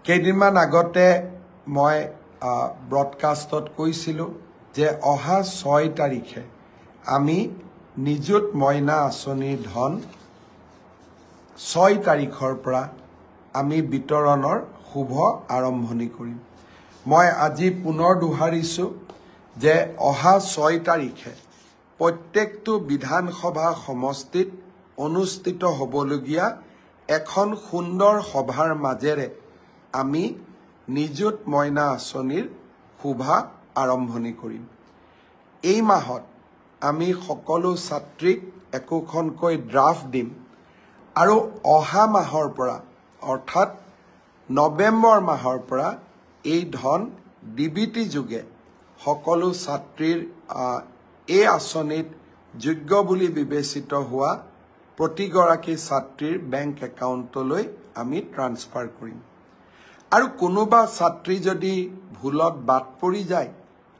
কেইদিনমান আগতে মই ব্ৰডকাষ্টত কৈছিলো যে অহা 6 তাৰিখে আমি নিযুত মইনা আঁচনিৰ ধন 6 তাৰিখৰ পৰা আমি বিতৰণৰ শুভ আৰম্ভণি কৰিম। মই আজি পুনৰ দোহাৰিছো যে অহা 6 তাৰিখে প্ৰত্যেকটো বিধানসভা সমষ্টিত অনুষ্ঠিত হ'বলগীয়া এখন সুন্দৰ সভাৰ মাজেৰে আমি নিযুত মইনা আঁচনিৰ শুভা আৰম্ভণি কৰিম। এই মাহত আমি সকলো ছাত্ৰীক একোখনকৈ ড্ৰাফট দিম আৰু অহা মাহৰ পৰা অৰ্থাৎ নৱেম্বৰ মাহৰ পৰা এই ধন ডিবিটি যোগে সকলো ছাত্ৰীৰ এই আঁচনিত যোগ্য বুলি বিবেচিত হোৱা প্ৰতিগৰাকী ছাত্ৰীৰ বেংক একাউণ্টলৈ আমি ট্ৰান্সফাৰ কৰিম। আৰু কোনোবা ছাত্ৰী যদি ভুলত বাদ পৰি যায়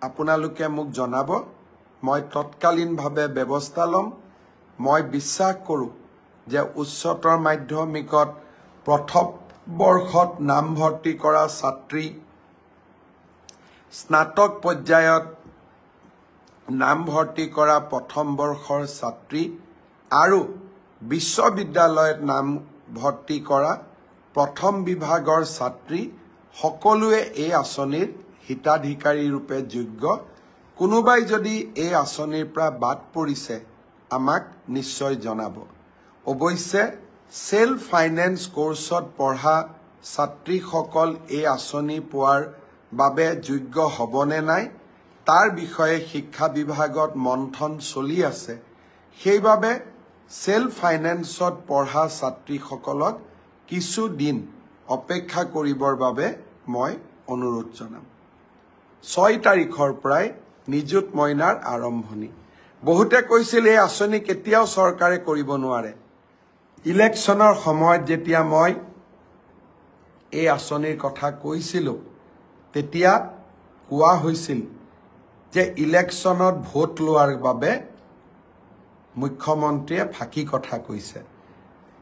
আপোনালোকে মোক জনাব, মই তৎকালীনভাৱে ব্যৱস্থা ল'ম। মই বিশ্বাস কৰোঁ যে উচ্চতৰ মাধ্যমিকত প্ৰথম বৰ্ষত নামভৰ্তি কৰা ছাত্ৰী, স্নাতক পৰ্যায়ত নামভৰ্তি কৰা প্ৰথম বৰ্ষৰ ছাত্ৰী আৰু বিশ্ববিদ্যালয়ত নামভৰ্তি কৰা প্ৰথম বিভাগৰ ছাত্ৰী সকলোৱে এই আঁচনিৰ হিতাধিকাৰী ৰূপে যোগ্য। কোনোবাই যদি এই আঁচনিৰ পৰা বাদ পৰিছে আমাক নিশ্চয় জনাব। অৱশ্যে সেল্ফ ফাইনেন্স কোৰ্সত পঢ়া ছাত্ৰীসকল এই আঁচনি পোৱাৰ বাবে যোগ্য হ'বনে নাই তাৰ বিষয়ে শিক্ষা বিভাগত মন্থন চলি আছে। সেইবাবে সেল্ফ ফাইনেন্সত পঢ়া ছাত্ৰীসকলক কিছু দিন অপেক্ষা কৰিবৰ বাবে মই অনুৰোধ জনাম। 6 তাৰিখৰ পৰাই নিযুত মইনাৰ আৰম্ভণি। বহুতে কৈছিল এই আঁচনি কেতিয়াও চৰকাৰে কৰিব নোৱাৰে। ইলেকশ্যনৰ সময়ত যেতিয়া মই এই আঁচনিৰ কথা কৈছিলো তেতিয়া কোৱা হৈছিল যে ইলেকশ্যনত ভোট লোৱাৰ বাবে মুখ্যমন্ত্ৰীয়ে ফাঁকি কথা কৈছে।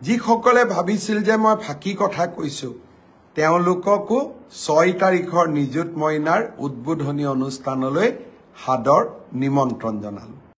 যিসকলে ভাবিছিল যে মই ফাঁকি কথা কৈছো তেওঁলোককো 6 তাৰিখৰ নিযুত মইনাৰ উদ্বোধনী অনুষ্ঠানলৈ সাদৰ নিমন্ত্ৰণ জনালো।